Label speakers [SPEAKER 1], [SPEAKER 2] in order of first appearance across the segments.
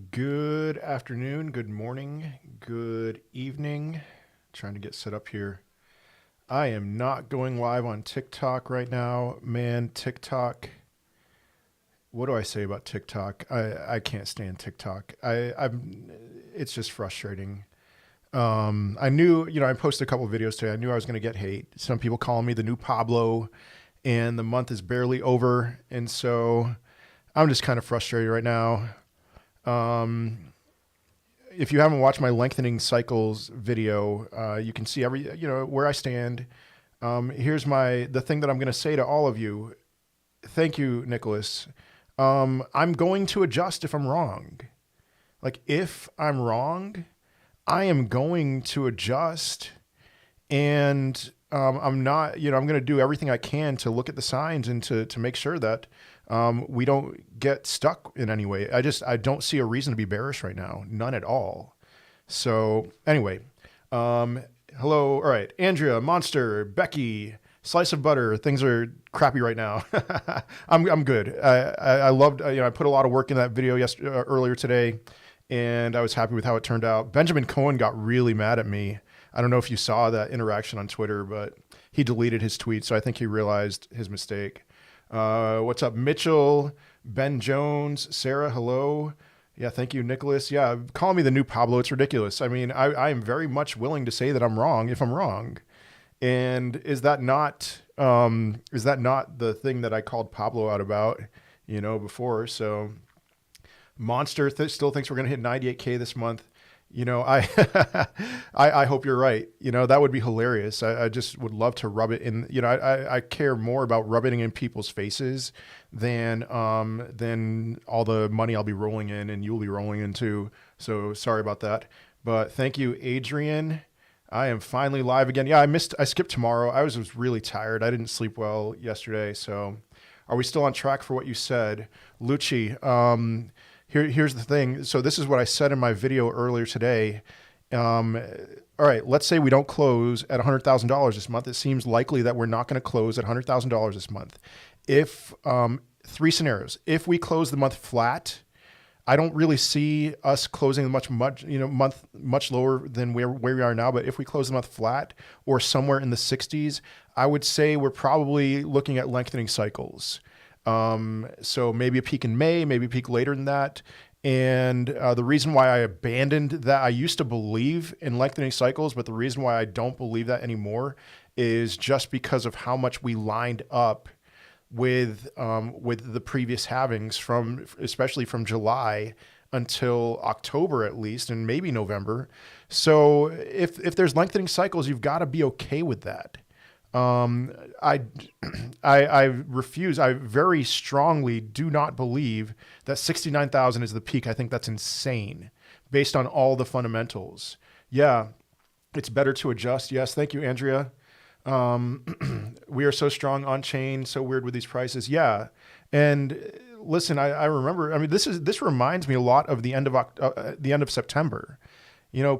[SPEAKER 1] Good afternoon, good morning, good evening. Trying to get set up here. I am not going live on TikTok right now. Man, TikTok. What do I say about TikTok? I can't stand TikTok. It's just frustrating. I knew, I posted a couple of videos today. I knew I was going to get hate. Some people call me the new Pablo, and the month is barely over. And so I'm just kind of frustrated right now. If you haven't watched my lengthening cycles video, you can see where I stand. Here's the thing that I'm going to say to all of you. Thank you, Nicholas. I'm going to adjust if I'm wrong. Like, if I'm wrong, I am going to adjust, and I'm not, I'm going to do everything I can to look at the signs and to make sure that we don't get stuck in any way. I don't see a reason to be bearish right now. None at all. So anyway, hello. All right. Andrea, Monster, Becky, Slice of Butter. Things are crappy right now. I'm good. I loved, I put a lot of work in that video earlier today, and I was happy with how it turned out. Benjamin Cohen got really mad at me. I don't know if you saw that interaction on Twitter, but he deleted his tweet. So I think he realized his mistake. What's up, Mitchell, Ben Jones, Sarah, hello. Yeah, thank you, Nicholas. Yeah, call me the new Pablo. It's ridiculous. I mean, I am very much willing to say that I'm wrong if I'm wrong. And is that not the thing that I called Pablo out about, before? So Monster still thinks we're going to hit 98K this month. I, I hope you're right. That would be hilarious. I just would love to rub it in. I care more about rubbing it in people's faces than all the money I'll be rolling in and you'll be rolling into. So sorry about that. But thank you, Adrian. I am finally live again. Yeah, I skipped tomorrow. I was really tired. I didn't sleep well yesterday. So are we still on track for what you said? Lucci, here's the thing. So this is what I said in my video earlier today. All right, let's say we don't close at $100,000 this month. It seems likely that we're not going to close at $100,000 this month. If three scenarios, if we close the month flat, I don't really see us closing much lower than where we are now. But if we close the month flat or somewhere in the 60s, I would say we're probably looking at lengthening cycles. So maybe a peak in May, maybe a peak later than that. And the reason why I abandoned that, I used to believe in lengthening cycles, but the reason why I don't believe that anymore is just because of how much we lined up with the previous halvings especially from July until October at least, and maybe November. So if there's lengthening cycles, you've got to be okay with that. I refuse. I very strongly do not believe that 69,000 is the peak. I think that's insane based on all the fundamentals. Yeah, it's better to adjust. Yes, thank you, Andrea. We are so strong on chain, so weird with these prices. Yeah, and listen, I remember. I mean, this reminds me a lot of the end of September. Some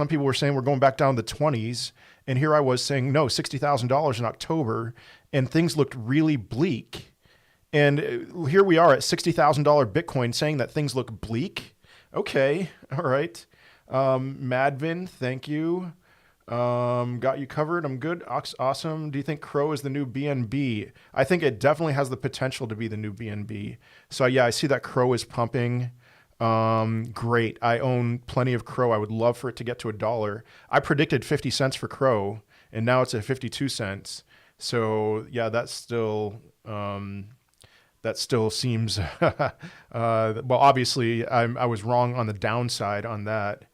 [SPEAKER 1] people were saying we're going back down to the 20s. And here I was saying, no, $60,000 in October, and things looked really bleak. And here we are at $60,000 Bitcoin saying that things look bleak. Okay, all right. Madvin, thank you. Got you covered. I'm good. Awesome. Do you think Crow is the new BNB? I think it definitely has the potential to be the new BNB. So yeah, I see that Crow is pumping. Great. I own plenty of Crow. I would love for it to get to $1. I predicted 50 cents for Crow, and now it's at 52 cents. So yeah, that still seems, well, obviously I was wrong on the downside on that.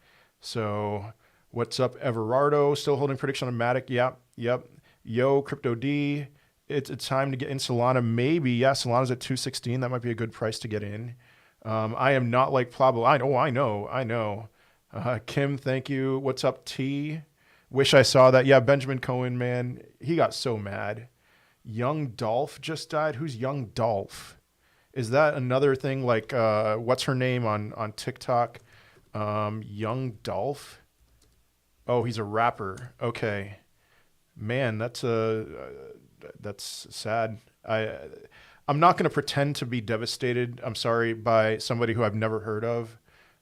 [SPEAKER 1] So what's up, Everardo? Still holding prediction on Matic. Yep. Yo, Crypto D. It's time to get in Solana. Maybe. Yeah, Solana's at 216. That might be a good price to get in. I am not like Pablo. I know. Kim, thank you. What's up, T? Wish I saw that. Yeah, Benjamin Cohen, man. He got so mad. Young Dolph just died. Who's Young Dolph? Is that another thing like, what's her name on TikTok? Young Dolph? Oh, he's a rapper. Okay. Man, that's sad. I'm not going to pretend to be devastated, I'm sorry, by somebody who I've never heard of.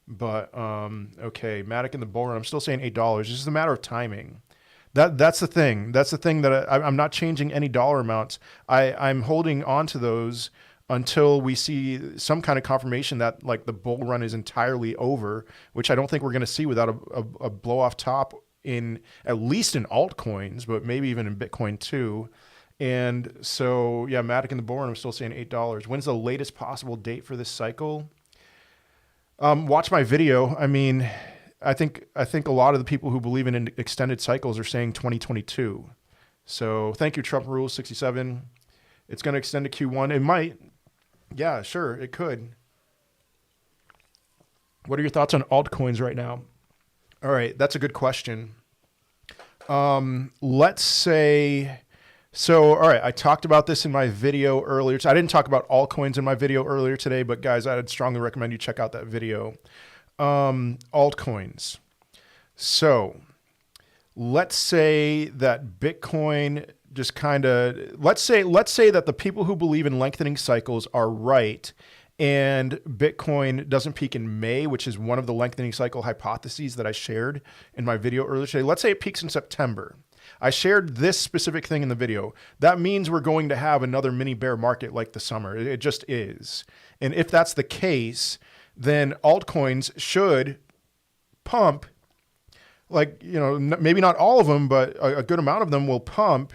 [SPEAKER 1] But okay, Matic in the bull run. I'm still saying $8. It's just a matter of timing. That's the thing. That's the thing that I'm not changing any dollar amounts. I'm holding on to those until we see some kind of confirmation that like the bull run is entirely over, which I don't think we're going to see without a blow off top in at least in altcoins, but maybe even in Bitcoin too. And so, yeah, Matic in the bull run, I'm still saying $8. When's the latest possible date for this cycle? Watch my video. I mean, I think a lot of the people who believe in extended cycles are saying 2022. So thank you, Trump Rules 67. It's going to extend to Q1. It might. Yeah, sure, it could. What are your thoughts on altcoins right now? All right, that's a good question. Let's say, so, all right, I talked about this in my video earlier. I didn't talk about altcoins in my video earlier today, but guys, I'd strongly recommend you check out that video. Altcoins. So let's say that Bitcoin just kind of, let's say that the people who believe in lengthening cycles are right, and Bitcoin doesn't peak in May, which is one of the lengthening cycle hypotheses that I shared in my video earlier today. Let's say it peaks in September. I shared this specific thing in the video. That means we're going to have another mini bear market like the summer. It just is. And if that's the case, then altcoins should pump, like, you know, maybe not all of them, but a good amount of them will pump,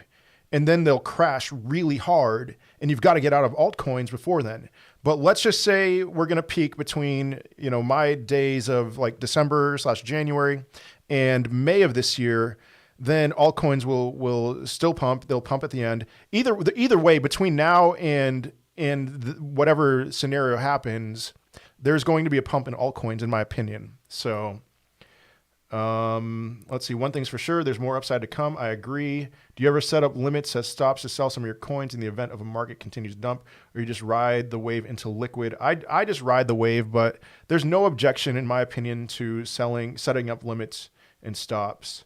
[SPEAKER 1] and then they'll crash really hard, and you've got to get out of altcoins before then. But let's just say we're going to peak between, you know, my days of like December/January and May of this year. Then altcoins will still pump. They'll pump at the end. Either way, between now and whatever scenario happens, there's going to be a pump in altcoins, in my opinion. So let's see. One thing's for sure, there's more upside to come. I agree. Do you ever set up limits as stops to sell some of your coins in the event of a market continues to dump, or you just ride the wave into liquid? I just ride the wave, but there's no objection, in my opinion, to setting up limits and stops.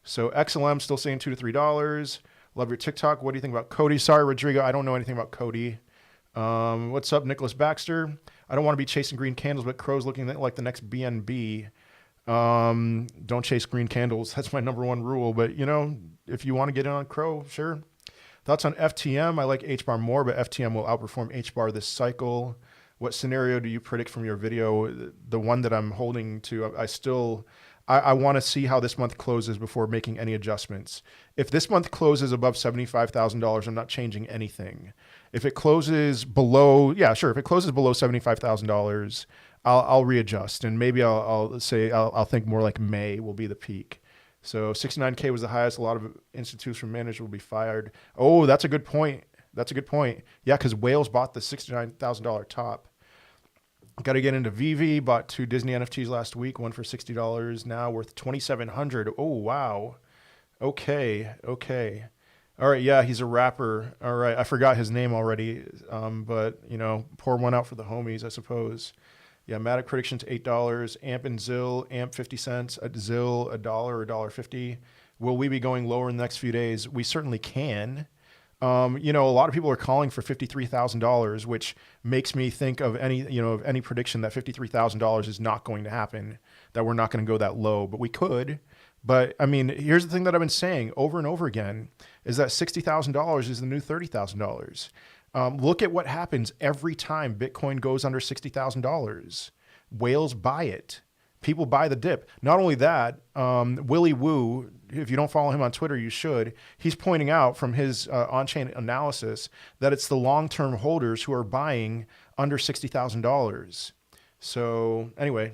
[SPEAKER 1] So XLM still saying $2 to $3. Love your TikTok. What do you think about Cody? Sorry, Rodrigo, I don't know anything about Cody. What's up, Nicholas Baxter? I don't want to be chasing green candles, but Crow's looking like the next BNB. Don't chase green candles. That's my number one rule. But, you know, if you want to get in on Crow, sure. Thoughts on FTM? I like HBAR more, but FTM will outperform HBAR this cycle. What scenario do you predict from your video? The one that I'm holding to, I want to see how this month closes before making any adjustments. If this month closes above $75,000, I'm not changing anything. If it closes below, yeah, sure. If it closes below $75,000, I'll readjust, and maybe I'll think more like May will be the peak. So 69K was the highest. A lot of institutional managers will be fired. Oh, that's a good point. Yeah, because Wales bought the $69,000 top. Got to get into VV. Bought 2 Disney NFTs last week. One for $60 now, worth $2,700. Oh, wow. Okay. All right. Yeah, he's a rapper. All right. I forgot his name already. But, you know, pour one out for the homies, I suppose. Yeah, Matic predictions $8. AMP and ZIL. AMP 50 cents. At ZIL $1 or $1.50. Will we be going lower in the next few days? We certainly can. You know, a lot of people are calling for $53,000, which makes me think of any prediction that $53,000 is not going to happen, that we're not going to go that low, but we could. But I mean, here's the thing that I've been saying over and over again is that $60,000 is the new $30,000. Look at what happens every time Bitcoin goes under $60,000. Whales buy it. People buy the dip. Not only that, Willy Woo, if you don't follow him on Twitter, you should. He's pointing out from his on-chain analysis that it's the long-term holders who are buying under $60,000. So anyway,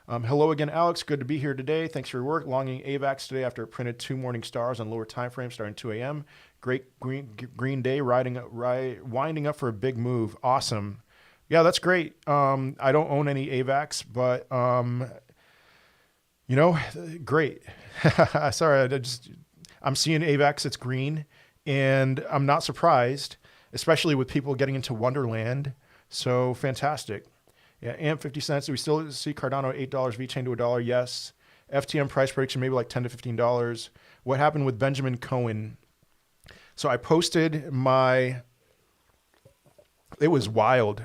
[SPEAKER 1] hello again, Alex. Good to be here today. Thanks for your work. Longing AVAX today after it printed 2 morning stars on lower time frames starting 2 a.m. Great green day, winding up for a big move. Awesome. Yeah, that's great. I don't own any AVAX, but you know, great. Sorry, I'm seeing AVAX, it's green, and I'm not surprised, especially with people getting into Wonderland. So fantastic. Yeah, AMP 50 cents. Do we still see Cardano $8, VeChain to $1? Yes. FTM price prediction, maybe like $10 to $15. What happened with Benjamin Cohen? So I posted it was wild.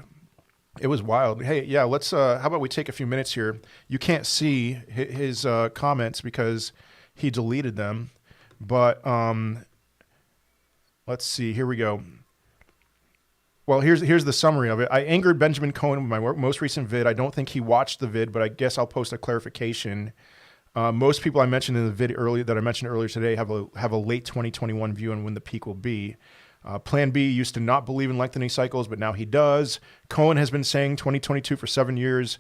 [SPEAKER 1] It was wild. Hey, yeah, let's, how about we take a few minutes here? You can't see his comments because he deleted them, but let's see, here we go. Well, here's the summary of it. I angered Benjamin Cohen with my most recent vid. I don't think he watched the vid, but I guess I'll post a clarification. Most people I mentioned in the vid that I mentioned earlier today have a late 2021 view on when the peak will be. Plan B used to not believe in lengthening cycles, but now he does. Cohen has been saying 2022 for several years.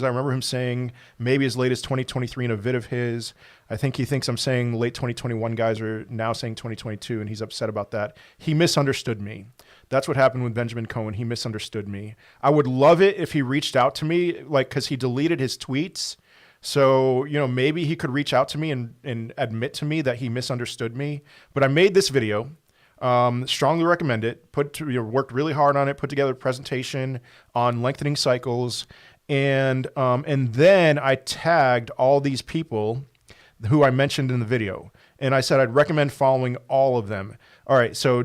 [SPEAKER 1] I remember him saying maybe as late as 2023 in a vid of his. I think he thinks I'm saying late 2021 guys are now saying 2022, and he's upset about that. He misunderstood me. That's what happened with Benjamin Cohen. He misunderstood me. I would love it if he reached out to me, like, because he deleted his tweets. So, you know, maybe he could reach out to me and admit to me that he misunderstood me. But I made this video. Strongly recommend it. Worked really hard on it. Put together a presentation on lengthening cycles, and then I tagged all these people who I mentioned in the video, and I said I'd recommend following all of them. All right, so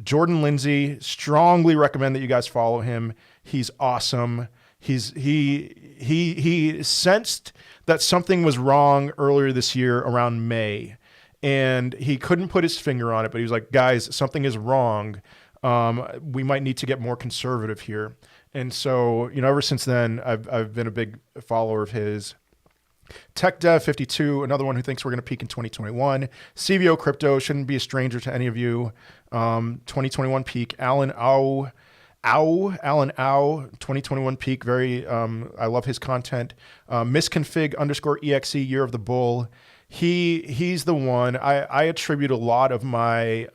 [SPEAKER 1] Jordan Lindsay, strongly recommend that you guys follow him. He's awesome. He sensed that something was wrong earlier this year around May. And he couldn't put his finger on it, but he was like, guys, something is wrong. We might need to get more conservative here. And so, you know, ever since then, I've been a big follower of his. Tech Dev 52, another one who thinks we're going to peak in 2021. CVO Crypto shouldn't be a stranger to any of you. 2021 peak. Alan Au, 2021 peak. Very, I love his content. Misconfig_exe, year of the bull. He's the one. I attribute a lot of my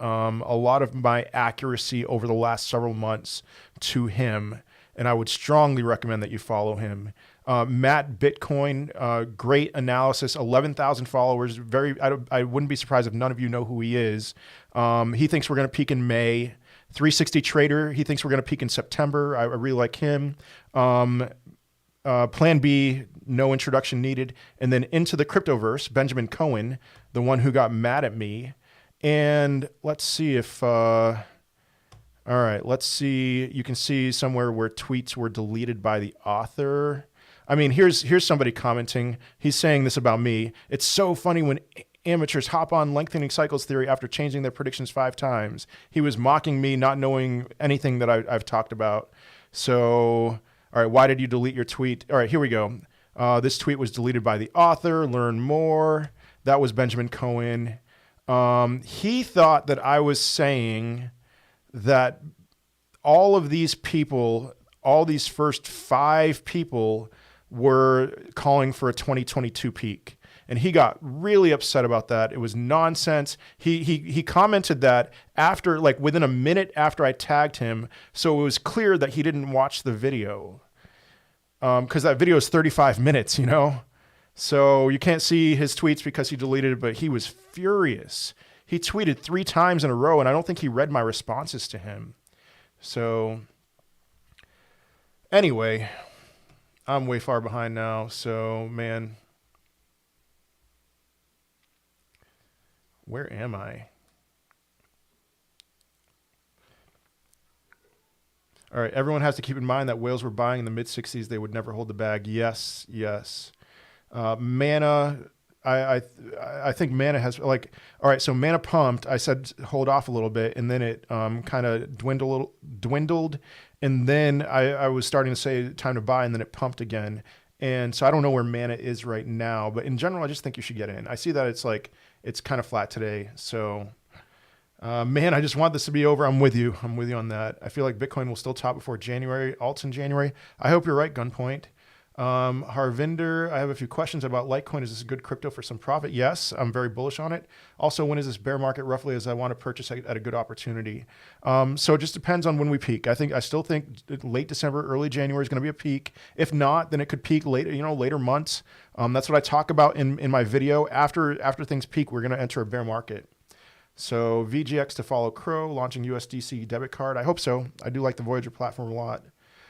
[SPEAKER 1] accuracy over the last several months to him, and I would strongly recommend that you follow him. Matt Bitcoin, great analysis. 11,000 followers. I wouldn't be surprised if none of you know who he is. He thinks we're going to peak in May. 360 Trader. He thinks we're going to peak in September. I really like him. Plan B, no introduction needed. And then into the cryptoverse, Benjamin Cohen, the one who got mad at me. And let's see if, all right, let's see. You can see somewhere where tweets were deleted by the author. I mean, here's somebody commenting. He's saying this about me. It's so funny when amateurs hop on lengthening cycles theory after changing their predictions 5 times. He was mocking me, not knowing anything that I've talked about. So... all right, why did you delete your tweet? All right, here we go. This tweet was deleted by the author. Learn more. That was Benjamin Cohen. He thought that I was saying that all of these people, all these first 5 people were calling for a 2022 peak. And he got really upset about that. It was nonsense. He commented that after, like, within a minute after I tagged him. So it was clear that he didn't watch the video. Because that video is 35 minutes, you know? So you can't see his tweets because he deleted it, but he was furious. He tweeted 3 times in a row, and I don't think he read my responses to him. So anyway, I'm way far behind now. So, man, where am I? All right, everyone has to keep in mind that whales were buying in the mid-60s. They would never hold the bag. Yes, yes. Mana, I think Mana has, like, all right, so Mana pumped. I said hold off a little bit, and then it kind of dwindled, and then I was starting to say time to buy, and then it pumped again. And so I don't know where Mana is right now, but in general, I just think you should get in. I see that it's kind of flat today, so... man, I just want this to be over. I'm with you. I'm with you on that. I feel like Bitcoin will still top before January. Alts in January. I hope you're right, Gunpoint. Harvinder, I have a few questions about Litecoin. Is this a good crypto for some profit? Yes, I'm very bullish on it. Also, when is this bear market roughly, as I want to purchase at a good opportunity? So it just depends on when we peak. I still think late December, early January is going to be a peak. If not, then it could peak later, later months. That's what I talk about in my video. After things peak, we're going to enter a bear market. So VGX to follow Crow, launching USDC debit card. I hope so. I do like the Voyager platform a lot.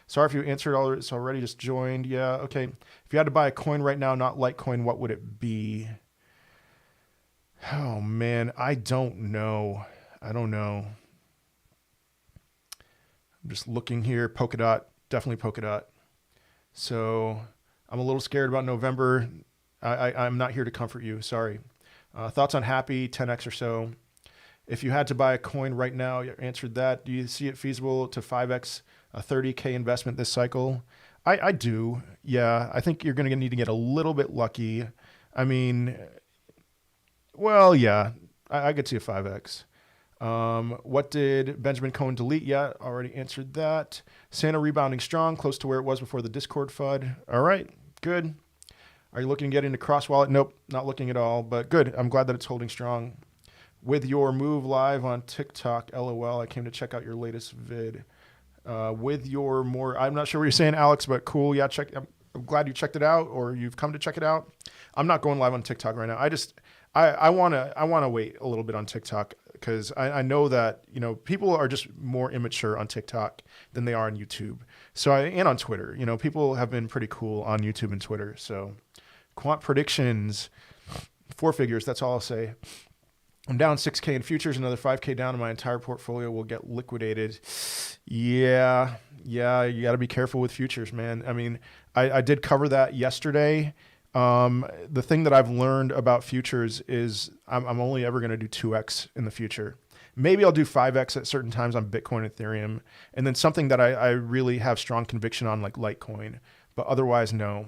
[SPEAKER 1] Sorry if you answered all this already, just joined. Yeah, okay. If you had to buy a coin right now, not Litecoin, what would it be? Oh, man, I don't know. I don't know. I'm just looking here. Polkadot. definitely Polkadot. So I'm a little scared about November. I'm not here to comfort you. Sorry. Thoughts on Happy, 10x or so. If you had to buy a coin right now, you answered that. Do you see it feasible to 5x a 30K investment this cycle? I do. Yeah, I think you're going to need to get a little bit lucky. I mean, well, yeah, I could see a 5x. What did Benjamin Cohen delete? Yeah, already answered that. Santa rebounding strong, close to where it was before the Discord FUD. All right, good. Are you looking to get into Cross Wallet? Nope, not looking at all, but good. I'm glad that it's holding strong. With your move live on TikTok, LOL, I came to check out your latest vid. With your more, I'm not sure what you're saying, Alex, but cool. Yeah, I'm glad you checked it out, or you've come to check it out. I'm not going live on TikTok right now. I want to wait a little bit on TikTok because I know that, you know, people are just more immature on TikTok than they are on YouTube. And on Twitter, you know, people have been pretty cool on YouTube and Twitter. So quant predictions, 4 figures. That's all I'll say. I'm down 6K in futures, another 5K down, and my entire portfolio will get liquidated. Yeah, you got to be careful with futures, man. I mean, I did cover that yesterday. The thing that I've learned about futures is I'm only ever going to do 2x in the future. Maybe I'll do 5x at certain times on Bitcoin, Ethereum, and then something that I really have strong conviction on, like Litecoin. But otherwise, no.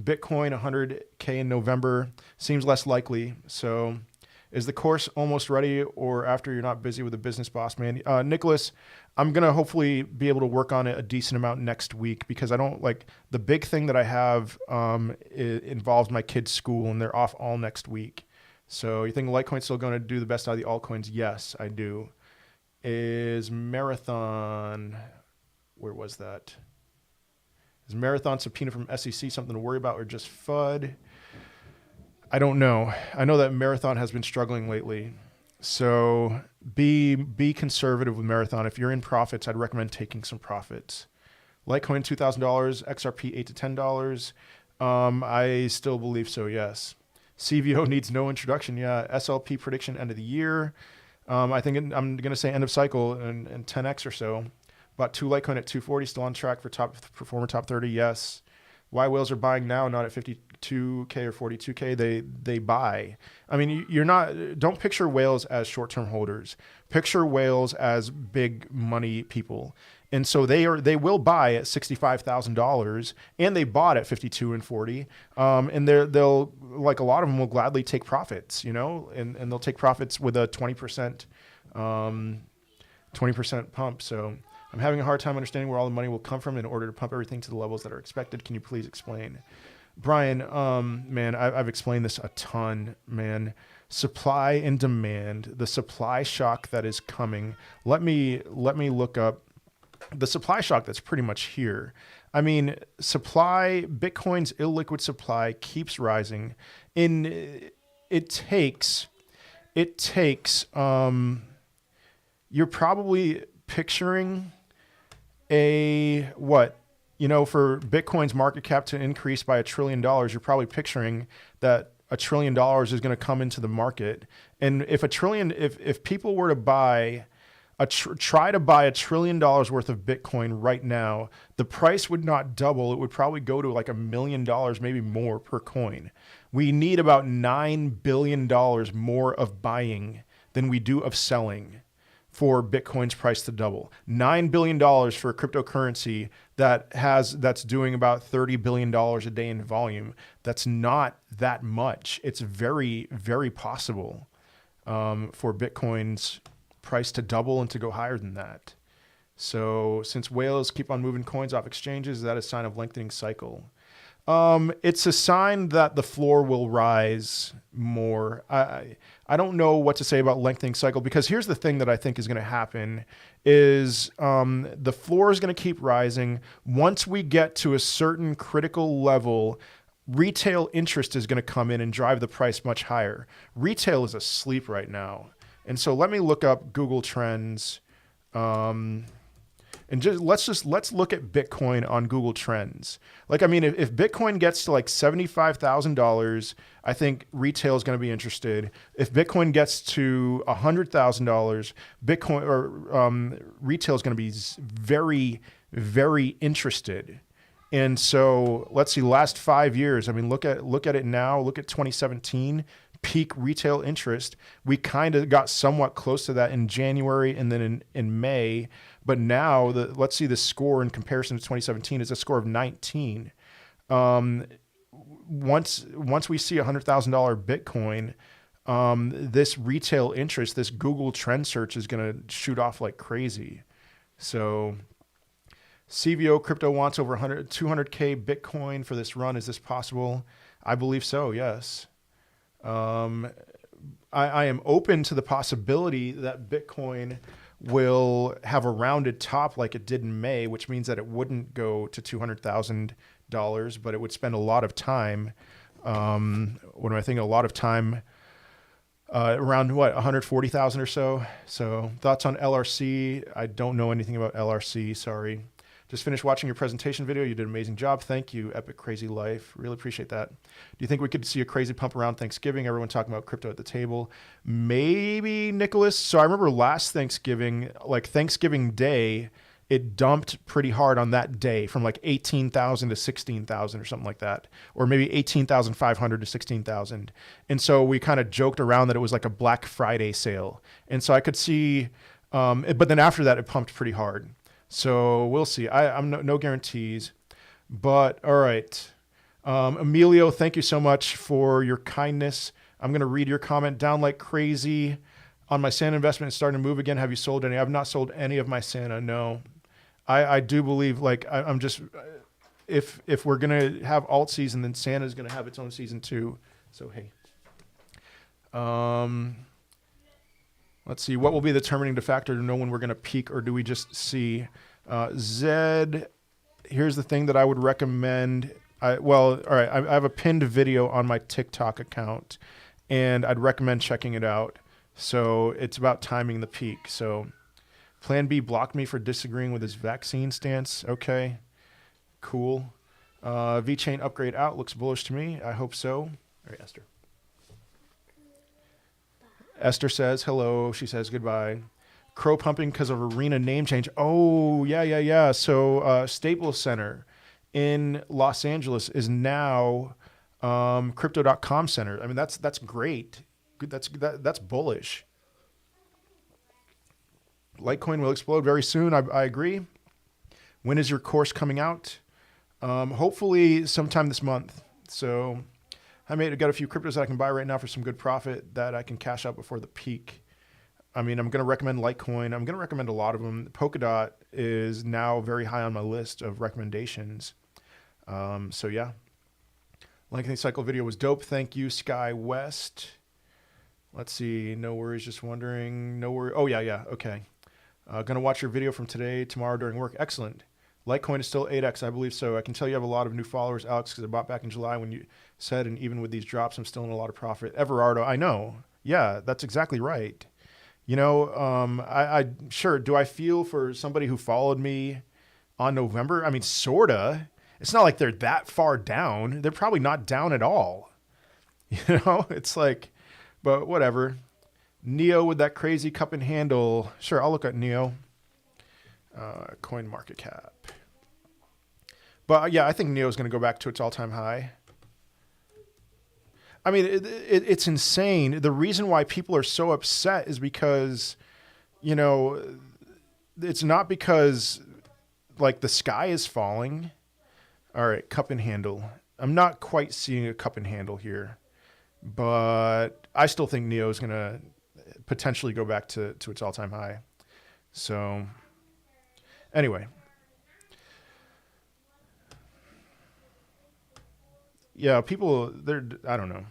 [SPEAKER 1] Bitcoin 100K in November seems less likely. So is the course almost ready, or after you're not busy with a business boss, man? Nicholas, I'm going to hopefully be able to work on it a decent amount next week because I don't like the big thing that I have involves my kids' school and they're off all next week. So you think Litecoin's still going to do the best out of the altcoins? Yes, I do. Is Marathon, where was that? Is Marathon subpoena from SEC something to worry about or just FUD? I don't know. I know that Marathon has been struggling lately. So be conservative with Marathon. If you're in profits, I'd recommend taking some profits. Litecoin $2,000, XRP $8 to $10. I still believe so, yes. CVO needs no introduction. Yeah, SLP prediction end of the year. I think I'm going to say end of cycle and 10x or so. Bought 2 Litecoin at 240, still on track for top 30, yes. Why whales are buying now, not at 52K or 42K? They buy. I mean, don't picture whales as short-term holders. Picture whales as big money people. And so they will buy at $65,000, and they bought at 52 and 40. And they'll like a lot of them will gladly take profits, you know, and they'll take profits with a 20% pump. So I'm having a hard time understanding where all the money will come from in order to pump everything to the levels that are expected. Can you please explain? Brian, man, I've explained this a ton, man. Supply and demand, the supply shock that is coming. Let me look up the supply shock that's pretty much here. I mean, Bitcoin's illiquid supply keeps rising. It takes, you're probably picturing for Bitcoin's market cap to increase by $1 trillion, you're probably picturing that $1 trillion is going to come into the market. And if people were to try to buy $1 trillion worth of Bitcoin right now, the price would not double. It would probably go to like $1 million, maybe more per coin. We need about $9 billion more of buying than we do of selling for Bitcoin's price to double. $9 billion for a cryptocurrency that's doing about $30 billion a day in volume. That's not that much. It's very, very possible for Bitcoin's price to double and to go higher than that. So since whales keep on moving coins off exchanges, is that a sign of lengthening cycle? It's a sign that the floor will rise more. I don't know what to say about lengthening cycle, because here's the thing that I think is going to happen is the floor is going to keep rising. Once we get to a certain critical level, retail interest is going to come in and drive the price much higher. Retail is asleep right now. And so let me look up Google Trends. And let's look at Bitcoin on Google Trends. Like, I mean, if Bitcoin gets to like $75,000, I think retail is going to be interested. If Bitcoin gets to $100,000, Bitcoin or retail is going to be very, very interested. And so let's see, last 5 years, I mean, look at it now, look at 2017, peak retail interest. We kind of got somewhat close to that in January and then in May. But now, let's see the score in comparison to 2017 is a score of 19. Once we see $100,000 Bitcoin, this retail interest, this Google trend search is going to shoot off like crazy. So CVO Crypto wants over 200K Bitcoin for this run. Is this possible? I believe so, yes. I am open to the possibility that Bitcoin will have a rounded top like it did in May, which means that it wouldn't go to $200,000, but it would spend a lot of time. What am I thinking? A lot of time around what, 140,000 or so. So thoughts on LRC? I don't know anything about LRC. Sorry. Just finished watching your presentation video. You did an amazing job. Thank you, Epic Crazy Life. Really appreciate that. Do you think we could see a crazy pump around Thanksgiving? Everyone talking about crypto at the table. Maybe, Nicholas. So I remember last Thanksgiving, like Thanksgiving Day, it dumped pretty hard on that day from like 18,000 to 16,000 or something like that. Or maybe 18,500 to 16,000. And so we kind of joked around that it was like a Black Friday sale. And so I could see, but then after that, it pumped pretty hard. So we'll see. I'm no guarantees, but all right. Emilio, thank you so much for your kindness. I'm going to read your comment. Down like crazy on my Santa investment. It's starting to move again. Have you sold any? I've not sold any of my Santa. No, I do believe like I'm just, if we're going to have alt season, then Santa is going to have its own season too. So, hey, let's see. What will be the determining factor to know when we're going to peak, or do we just see? Zed, here's the thing that I would recommend. All right. I have a pinned video on my TikTok account, and I'd recommend checking it out. So it's about timing the peak. So Plan B blocked me for disagreeing with his vaccine stance. Okay, cool. VeChain upgrade out looks bullish to me. I hope so. All right, Esther. Esther says hello. She says goodbye. Crow pumping because of arena name change. Oh, yeah. So Staples Center in Los Angeles is now Crypto.com Center. I mean, that's great. That's bullish. Litecoin will explode very soon. I agree. When is your course coming out? Hopefully sometime this month. So I've got a few cryptos that I can buy right now for some good profit that I can cash out before the peak. I mean, I'm going to recommend Litecoin. I'm going to recommend a lot of them. Polkadot is now very high on my list of recommendations. So yeah. Lengthening cycle video was dope. Thank you, Sky West. Let's see. No worries. Just wondering. No worries. Oh, yeah. Okay. Going to watch your video from today, tomorrow during work. Excellent. Litecoin is still 8x. I believe so. I can tell you have a lot of new followers, Alex, because I bought back in July when you said, and even with these drops, I'm still in a lot of profit. Everardo, I know. Yeah, that's exactly right. You know, I sure. Do I feel for somebody who followed me on November? I mean, sorta. It's not like they're that far down. They're probably not down at all. You know, it's like, but whatever. Neo with that crazy cup and handle. Sure, I'll look at Neo. Coin market cap. But yeah, I think Neo is going to go back to its all-time high. I mean, it's insane. The reason why people are so upset is because, you know, it's not because like the sky is falling. All right, cup and handle. I'm not quite seeing a cup and handle here, but I still think Neo is going to potentially go back to its all-time high. So anyway. Yeah, people, I don't know.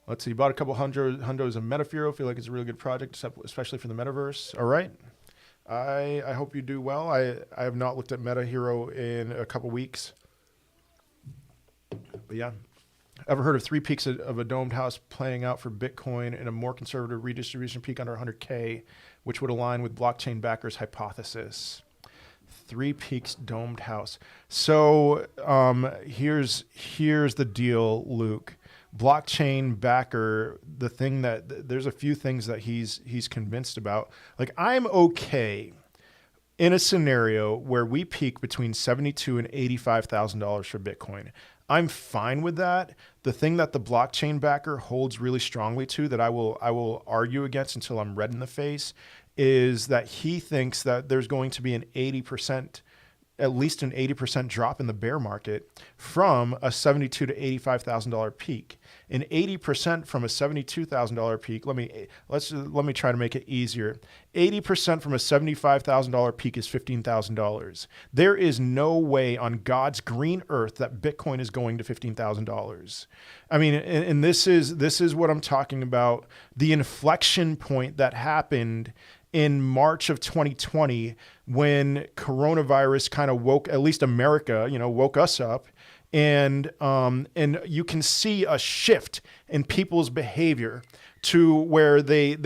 [SPEAKER 1] Let's see, bought a couple hundos of Metafuro. Feel like it's a really good project, especially for the metaverse. All right. I hope you do well. I have not looked at MetaHero in a couple weeks. But yeah. Ever heard of 3 peaks of a domed house playing out for Bitcoin in a more conservative redistribution peak under 100K, which would align with blockchain backers' hypothesis? 3 peaks domed house. So here's the deal, Luke. Blockchain backer, the thing that there's a few things that he's convinced about. Like, I'm okay in a scenario where we peak between $72,000 and $85,000 for Bitcoin. I'm fine with that. The thing that the blockchain backer holds really strongly to, that I will argue against until I'm red in the face, is that he thinks that there's going to be at least an 80% drop in the bear market from a $72,000 to $85,000 peak. An 80% from a $72,000 peak. Let me try to make it easier. 80% from a $75,000 peak is $15,000. There is no way on God's green earth that Bitcoin is going to $15,000. I mean, and this is what I'm talking about. The inflection point that happened in March of 2020, when coronavirus kind of woke, at least America, woke us up, and you can see a shift in people's behavior to where they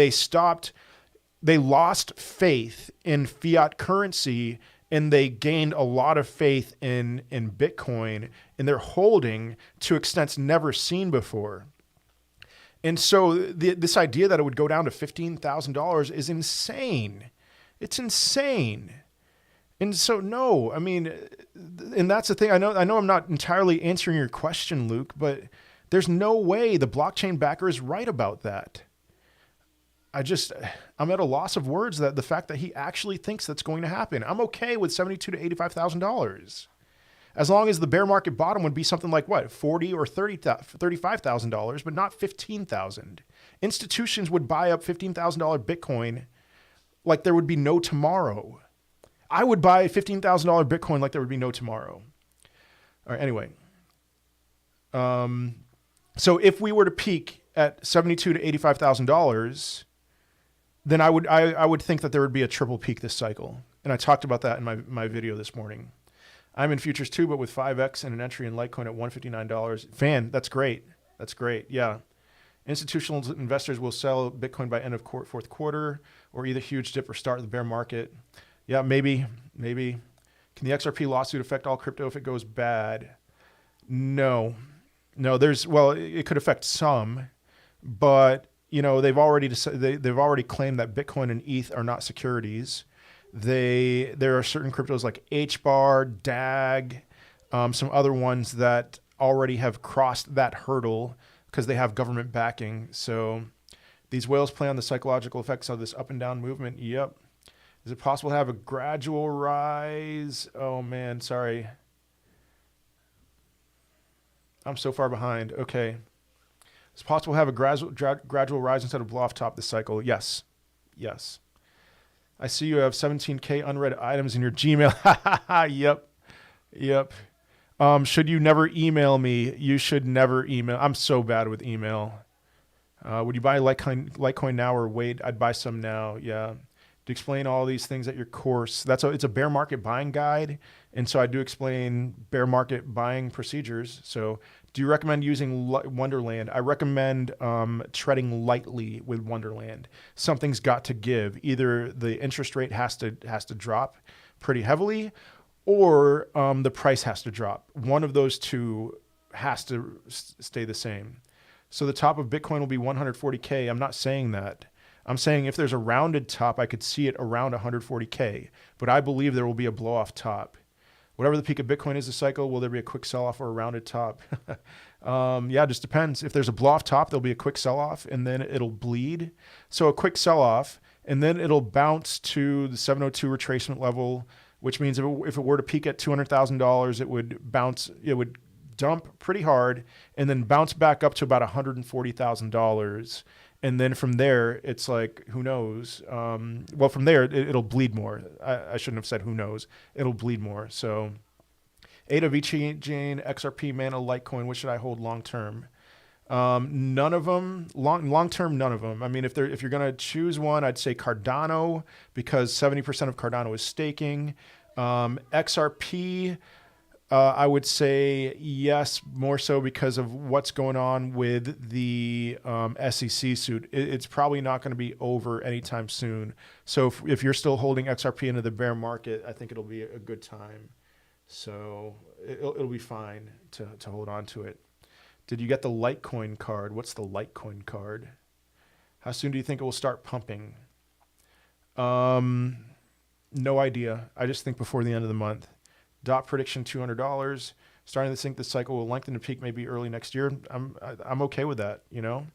[SPEAKER 1] lost faith in fiat currency, and they gained a lot of faith in Bitcoin, and they're holding to extents never seen before. And so this idea that it would go down to $15,000 is insane. It's insane. And so, no, I mean, and that's the thing. I know I'm not entirely answering your question, Luke, but there's no way the blockchain backer is right about that. I'm at a loss of words that the fact that he actually thinks that's going to happen. I'm okay with $72,000 to $85,000. As long as the bear market bottom would be something like what, $40,000 or $35,000, but not $15,000. Institutions would buy up $15,000 Bitcoin like there would be no tomorrow. I would buy $15,000 Bitcoin like there would be no tomorrow. All right, anyway. So if we were to peak at $72,000 to $85,000, then I would think that there would be a triple peak this cycle. And I talked about that in my video this morning. I'm in futures too, but with 5x and an entry in Litecoin at $159. Fan, that's great. That's great. Yeah. Institutional investors will sell Bitcoin by end of fourth quarter, or either huge dip or start the bear market. Yeah, maybe. Can the XRP lawsuit affect all crypto if it goes bad? No. It could affect some, but they've already claimed that Bitcoin and ETH are not securities. There are certain cryptos like HBAR, DAG, some other ones that already have crossed that hurdle because they have government backing. So these whales play on the psychological effects of this up and down movement. Yep. Is it possible to have a gradual rise? Oh man, sorry. I'm so far behind. Okay. It's possible to have a gradual rise instead of blow off top this cycle. Yes. I see you have 17K unread items in your Gmail. Yep. Should you never email me? You should never email. I'm so bad with email. Would you buy Litecoin now or wait? I'd buy some now. Yeah. To explain all these things at your course. It's a bear market buying guide. And so I do explain bear market buying procedures. So do you recommend using Wonderland? I recommend treading lightly with Wonderland. Something's got to give. Either the interest rate has to drop pretty heavily, or the price has to drop. One of those two has to stay the same. So the top of Bitcoin will be 140K. I'm not saying that. I'm saying if there's a rounded top, I could see it around 140K, but I believe there will be a blow off top. Whatever the peak of Bitcoin is this cycle, will there be a quick sell-off or a rounded top? Yeah, it just depends. If there's a blow-off top, there'll be a quick sell-off, and then it'll bleed. So a quick sell-off, and then it'll bounce to the 702 retracement level, which means if it were to peak at $200,000, it would dump pretty hard, and then bounce back up to about $140,000. And then from there, it's like, who knows? From there, it'll bleed more. I shouldn't have said who knows. It'll bleed more. So ADA, VeChain, XRP, Mana, Litecoin, what should I hold long-term? None of them. Long-term, none of them. I mean, if you're going to choose one, I'd say Cardano, because 70% of Cardano is staking. XRP, I would say yes, more so because of what's going on with the SEC suit. It's probably not going to be over anytime soon. So if you're still holding XRP into the bear market, I think it'll be a good time. So it'll be fine to hold on to it. Did you get the Litecoin card? What's the Litecoin card? How soon do you think it will start pumping? No idea. I just think before the end of the month. Dot prediction $200. Starting to think the cycle will lengthen and peak maybe early next year. I'm okay with that. You know.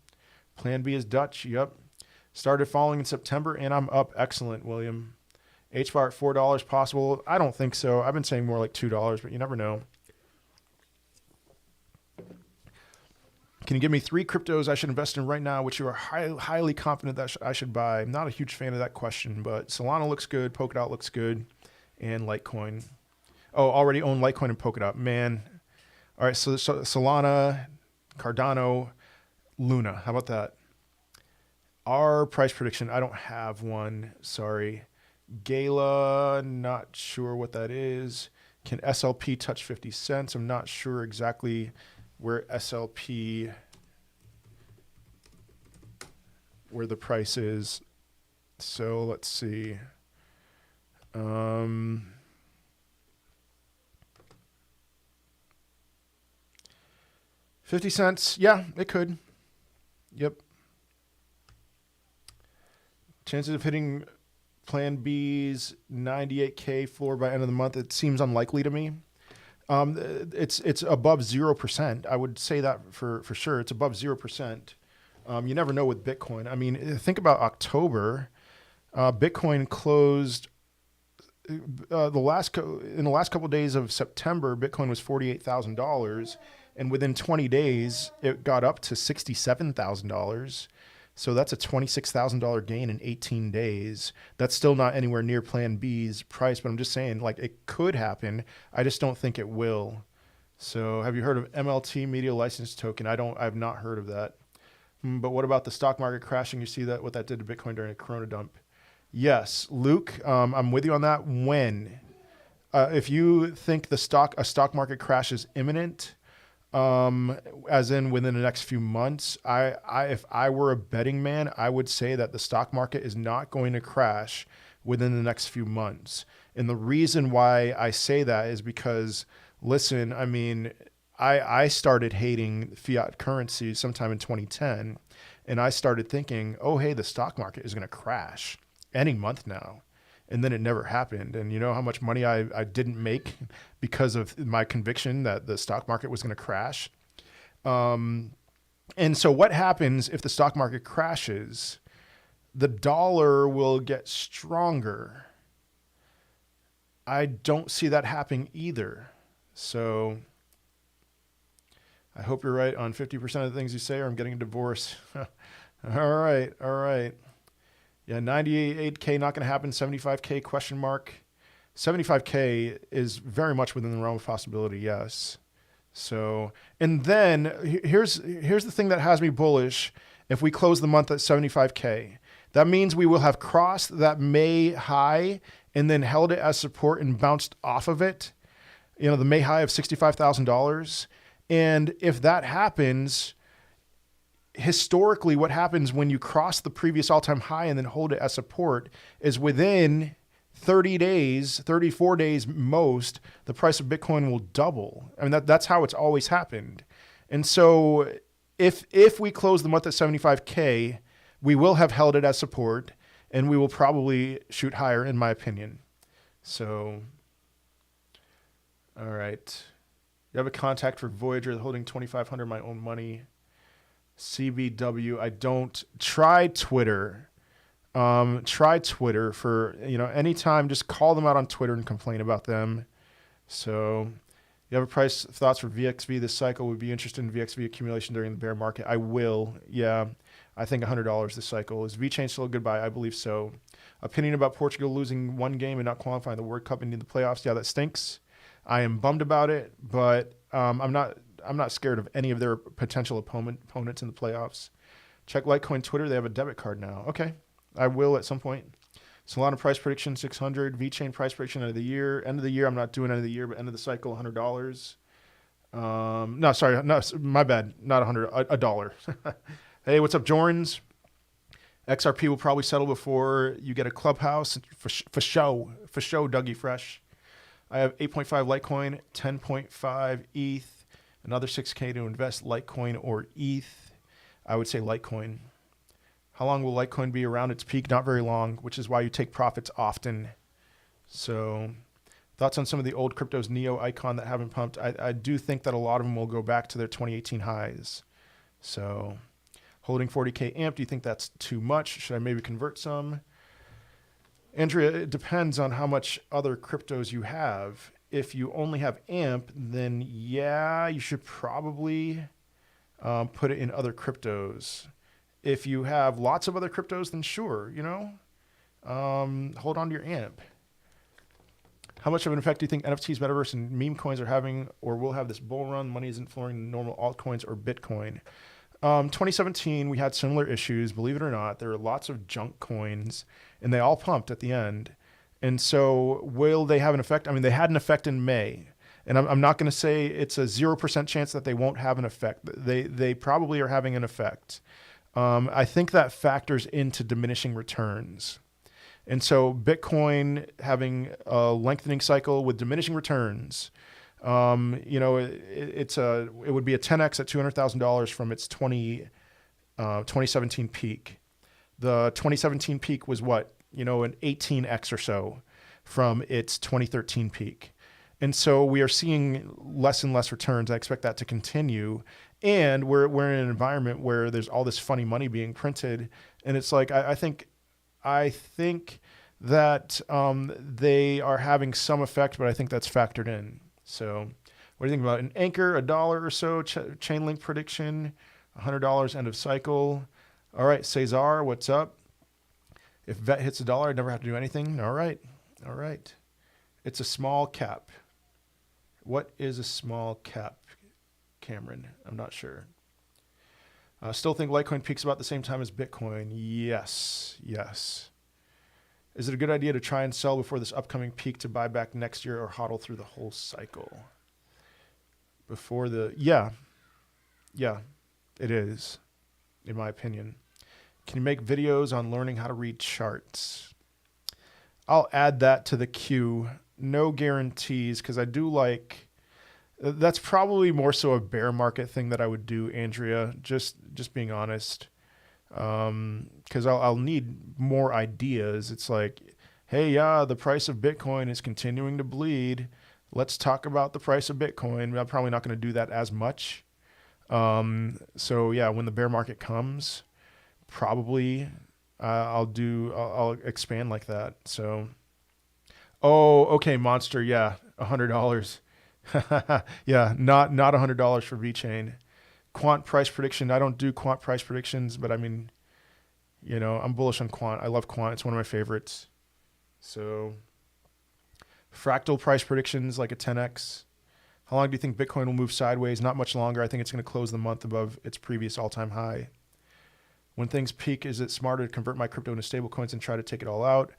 [SPEAKER 1] Plan B is Dutch. Yep. Started falling in September and I'm up. Excellent, William. HBAR at $4 possible. I don't think so. I've been saying more like $2, but you never know. Can you give me 3 cryptos I should invest in right now, which you are highly confident that I should buy? I'm not a huge fan of that question, but Solana looks good, Polkadot looks good, and Litecoin. Oh, already own Litecoin and Polkadot. Man. All right, so Solana, Cardano, Luna. How about that? Our price prediction, I don't have one. Sorry. Gala, not sure what that is. Can SLP touch 50 cents? I'm not sure exactly where SLP, where the price is. So let's see. 50 cents. Yeah, it could. Yep. Chances of hitting Plan B's 98K floor by end of the month, it seems unlikely to me. It's above 0%. I would say that for sure. It's above 0%. You never know with Bitcoin. I mean, think about October. Bitcoin closed in the last couple of days of September. Bitcoin was $48,000, and within 20 days, it got up to $67,000. So that's a $26,000 gain in 18 days. That's still not anywhere near Plan B's price, but I'm just saying, like, it could happen. I just don't think it will. So have you heard of MLT, Media License Token? I've not heard of that. But what about the stock market crashing? You see what that did to Bitcoin during a Corona dump? Yes, Luke, I'm with you on that. When? If you think a stock market crash is imminent, as in within the next few months, if I were a betting man, I would say that the stock market is not going to crash within the next few months. And the reason why I say that is because, listen, I mean, I started hating fiat currency sometime in 2010, and I started thinking, oh, hey, the stock market is going to crash any month now. And then it never happened. And you know how much money I didn't make because of my conviction that the stock market was going to crash. And so what happens if the stock market crashes? The dollar will get stronger. I don't see that happening either. So I hope you're right on 50% of the things you say, or I'm getting a divorce. All right. Yeah, 98K not going to happen. 75K question mark. 75K is very much within the realm of possibility. Yes. So, and then here's the thing that has me bullish. If we close the month at 75K, that means we will have crossed that May high and then held it as support and bounced off of it. You know, the May high of $65,000. And if that happens, historically, what happens when you cross the previous all-time high and then hold it as support is within 30 days, 34 days most, the price of Bitcoin will double. I mean, that's how it's always happened. And so if we close the month at 75K, we will have held it as support, and we will probably shoot higher, in my opinion. So, all right. You have a contact for Voyager holding 2,500 of my own money. CBW, I don't. Try Twitter. Try Twitter for, anytime, just call them out on Twitter and complain about them. So you have a price thoughts for VXV this cycle? Would be interested in VXV accumulation during the bear market. I will. Yeah. I think $100 this cycle. Is VeChain still a good buy? I believe so. Opinion about Portugal losing one game and not qualifying the World Cup into the playoffs. Yeah, that stinks. I am bummed about it, but I'm not scared of any of their potential opponents in the playoffs. Check Litecoin Twitter. They have a debit card now. Okay. I will at some point. Solana price prediction, 600. VeChain price prediction end of the year. End of the year, I'm not doing end of the year, but end of the cycle, $100. No, sorry. No, my bad. Not 100, a dollar. Hey, what's up, Jorns? XRP will probably settle before you get a clubhouse. For show, Dougie Fresh. I have 8.5 Litecoin, 10.5 ETH, another 6K to invest Litecoin or ETH. I would say Litecoin. How long will Litecoin be around its peak? Not very long, which is why you take profits often. So thoughts on some of the old cryptos, Neo, Icon, that haven't pumped? I do think that a lot of them will go back to their 2018 highs. So holding 40K AMP, do you think that's too much? Should I maybe convert some? Andrea, it depends on how much other cryptos you have. If you only have AMP, then yeah, you should probably put it in other cryptos. If you have lots of other cryptos, then sure, hold on to your AMP. How much of an effect do you think NFTs, metaverse, and meme coins are having or will have this bull run? Money isn't flowing normal altcoins or Bitcoin. 2017, we had similar issues. Believe it or not, there were lots of junk coins, and they all pumped at the end. And so will they have an effect? I mean, they had an effect in May. And I'm not going to say it's a 0% chance that they won't have an effect. They probably are having an effect. I think that factors into diminishing returns. And so Bitcoin having a lengthening cycle with diminishing returns, it would be a 10x at $200,000 from its 2017 peak. The 2017 peak was what? An 18x or so from its 2013 peak. And so we are seeing less and less returns. I expect that to continue. And we're in an environment where there's all this funny money being printed. And it's like, I think that they are having some effect, but I think that's factored in. So what do you think about an anchor, $1 or so, chain link prediction, $100 end of cycle? All right, Cesar, what's up? If VET hits $1, I'd never have to do anything. All right. It's a small cap. What is a small cap, Cameron? I'm not sure. Still think Litecoin peaks about the same time as Bitcoin. Yes. Is it a good idea to try and sell before this upcoming peak to buy back next year or hodl through the whole cycle? Yeah, it is, in my opinion. Can you make videos on learning how to read charts? I'll add that to the queue. No guarantees, because I do like, that's probably more so a bear market thing that I would do, Andrea, just being honest. Because I'll need more ideas. It's like, hey, yeah, the price of Bitcoin is continuing to bleed. Let's talk about the price of Bitcoin. I'm probably not going to do that as much. So yeah, when the bear market comes, probably I'll expand like that. So, oh, okay, Monster, yeah, $100. Yeah, not $100 for VeChain. Quant price prediction. I don't do quant price predictions, but I mean, I'm bullish on quant. I love quant. It's one of my favorites. So fractal price predictions, like a 10x. How long do you think Bitcoin will move sideways? Not much longer. I think it's going to close the month above its previous all-time high. When things peak, is it smarter to convert my crypto into stable coins and try to take it all out?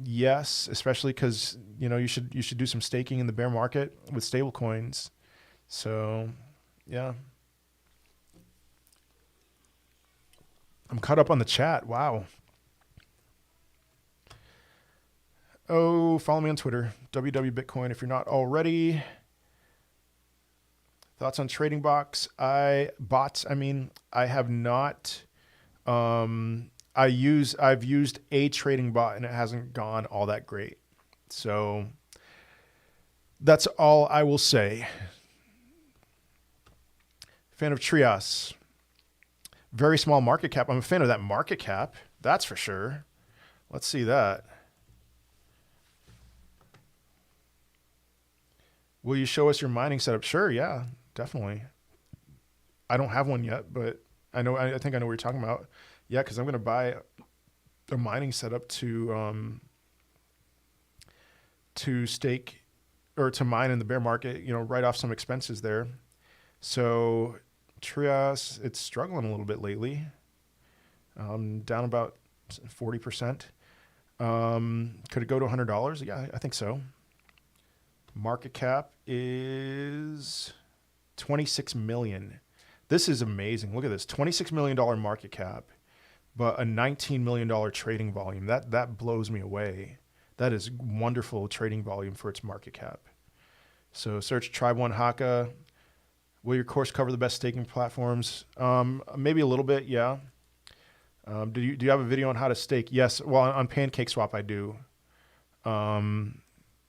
[SPEAKER 1] Yes, especially because, you should do some staking in the bear market with stable coins. So yeah. I'm caught up on the chat. Wow. Oh, follow me on Twitter, WWBitcoin, if you're not already. Thoughts on trading bots? I have not. I've used a trading bot and it hasn't gone all that great. So that's all I will say. Fan of Trias. Very small market cap. I'm a fan of that market cap. That's for sure. Let's see that. Will you show us your mining setup? Sure. Yeah, definitely. I don't have one yet, but I think I know what you're talking about. Yeah, because I'm going to buy a mining setup to stake or to mine in the bear market, write off some expenses there. So Trias, it's struggling a little bit lately, down about 40%. Could it go to $100? Yeah, I think so. Market cap is 26 million. This is amazing. Look at this, $26 million market cap, but a $19 million trading volume. That blows me away. That is wonderful trading volume for its market cap. So search Tribe One Haka. Will your course cover the best staking platforms? Maybe a little bit, yeah. Do you have a video on how to stake? Yes. Well, on PancakeSwap I do.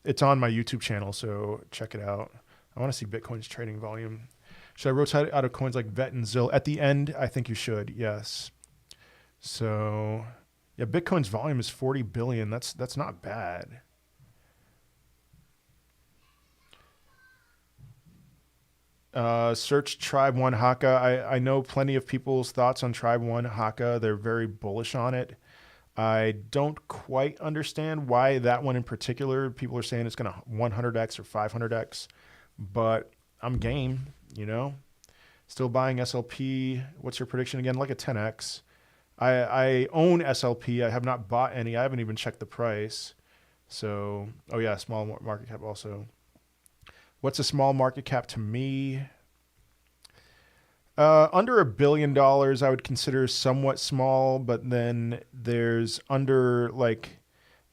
[SPEAKER 1] It's on my YouTube channel, so check it out. I want to see Bitcoin's trading volume. Should I rotate out of coins like VET and ZIL? At the end, I think you should, yes. So, yeah, Bitcoin's volume is 40 billion. That's not bad. Search Tribe One Haka. I know plenty of people's thoughts on Tribe One Haka. They're very bullish on it. I don't quite understand why that one in particular. People are saying it's going to 100x or 500x, but I'm game, you know. Still buying SLP. What's your prediction again? Like a 10x. I own SLP. I have not bought any. I haven't even checked the price. So, oh yeah, small market cap also. What's a small market cap to me? Under $1 billion, I would consider somewhat small, but then there's under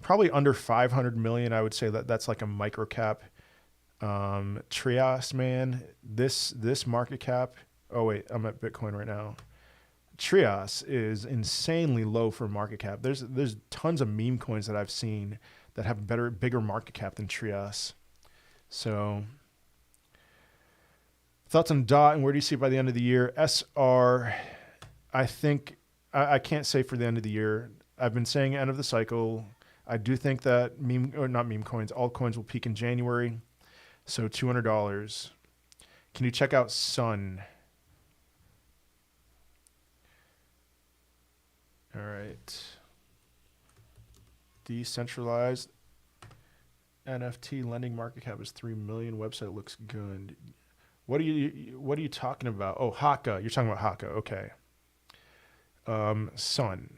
[SPEAKER 1] probably under 500 million. I would say that's like a micro cap. Trias, man, this market cap. Oh wait, I'm at Bitcoin right now. Trias is insanely low for market cap. There's tons of meme coins that I've seen that have bigger market cap than Trias. So, thoughts on DOT and where do you see it by the end of the year? SR, I think, I can't say for the end of the year. I've been saying end of the cycle. I do think that not meme coins, altcoins will peak in January. So $200. Can you check out Sun? All right. Decentralized NFT lending market cap is 3 million. Website looks good. What are you talking about? Oh, Haka. You're talking about Haka. Okay. Sun.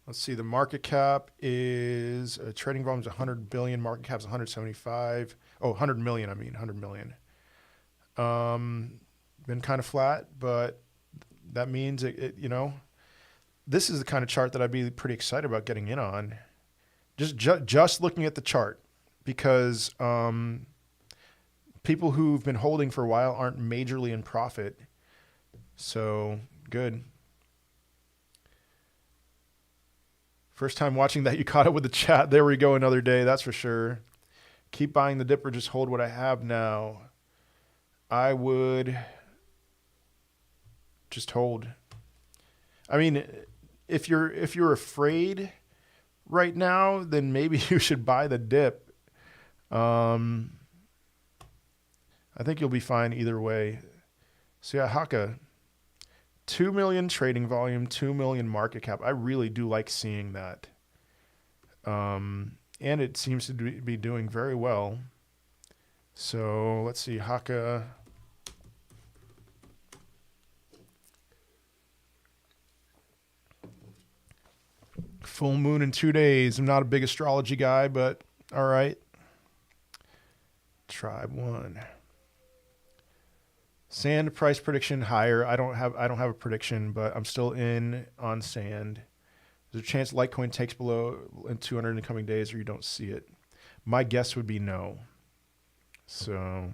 [SPEAKER 1] Let's see. The market cap is trading volume is 100 billion. Market cap is 175. Oh, 100 million. I mean 100 million. Been kind of flat, but that means you know, this is the kind of chart that I'd be pretty excited about getting in on. Just looking at the chart, because people who've been holding for a while aren't majorly in profit. So good. First time watching that, you caught up with the chat. There we go, another day, that's for sure. Keep buying the dip or just hold what I have now. I would just hold. I mean, if you're afraid right now, then maybe you should buy the dip. I think you'll be fine either way. So yeah, Haka, 2 million trading volume, 2 million market cap. I really do like seeing that. And it seems to be doing very well. So let's see, Haka. Full moon in 2 days. I'm not a big astrology guy, but all right. Tribe One. Sand price prediction higher. I don't have a prediction, but I'm still in on sand. There's a chance Litecoin takes below 200 in the coming days, or you don't see it. My guess would be no. So,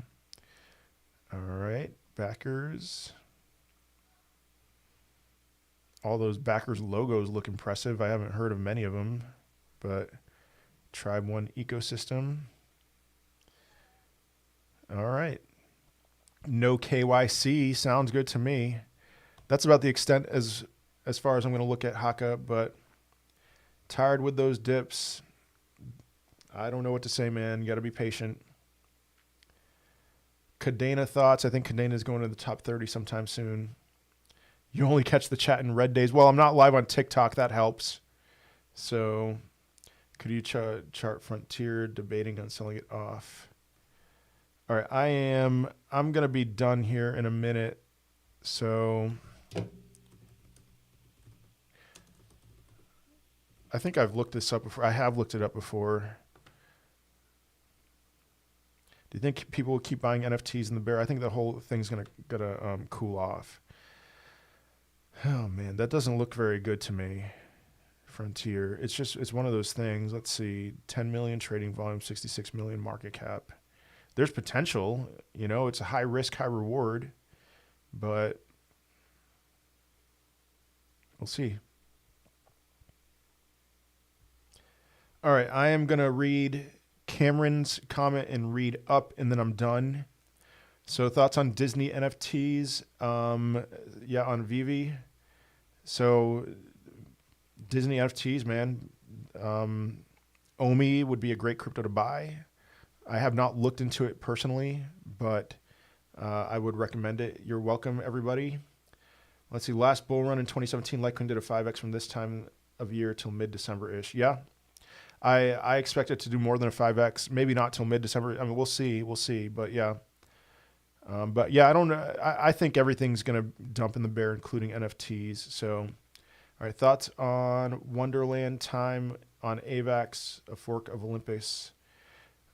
[SPEAKER 1] all right, backers. All those backers logos look impressive. I haven't heard of many of them, but Tribe One ecosystem. All right. No KYC sounds good to me. That's about the extent as far as I'm going to look at Haka, but tired with those dips. I don't know what to say, man. You got to be patient. Cadena thoughts. I think Cadena is going to the top 30 sometime soon. You only catch the chat in red days. Well, I'm not live on TikTok. That helps. So could you chart Frontier debating on selling it off? All right, I'm going to be done here in a minute. So I think I've looked this up before. I have looked it up before. Do you think people will keep buying NFTs in the bear? I think the whole thing's going to cool off. Oh man, that doesn't look very good to me. Frontier. It's one of those things. Let's see. 10 million trading volume, 66 million market cap. There's potential, you know, it's a high risk, high reward, but we'll see. All right, I am going to read Cameron's comment and read up, and then I'm done. So thoughts on Disney NFTs? Yeah, on Vivi. So Disney NFTs, man. OMI would be a great crypto to buy. I have not looked into it personally, but I would recommend it. You're welcome, everybody. Let's see. Last bull run in 2017, Litecoin did a 5x from this time of year till mid-December-ish. Yeah. I expect it to do more than a 5x. Maybe not till mid-December. I mean, we'll see. We'll see. But yeah. But yeah, I don't know. I think everything's going to dump in the bear, including NFTs. So, all right. Thoughts on Wonderland time on AVAX, a fork of Olympus.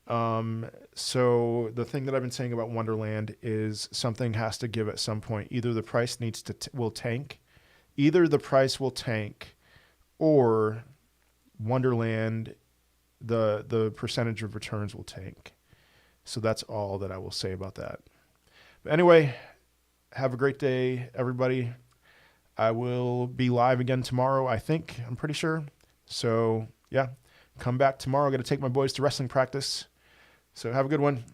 [SPEAKER 1] So the thing that I've been saying about Wonderland is something has to give at some point. Either the price needs to will tank, either the price will tank, or Wonderland, the percentage of returns will tank. So that's all that I will say about that. But anyway, have a great day, everybody. I will be live again tomorrow, I think. I'm pretty sure. So yeah, come back tomorrow. I'm going to take my boys to wrestling practice. So have a good one.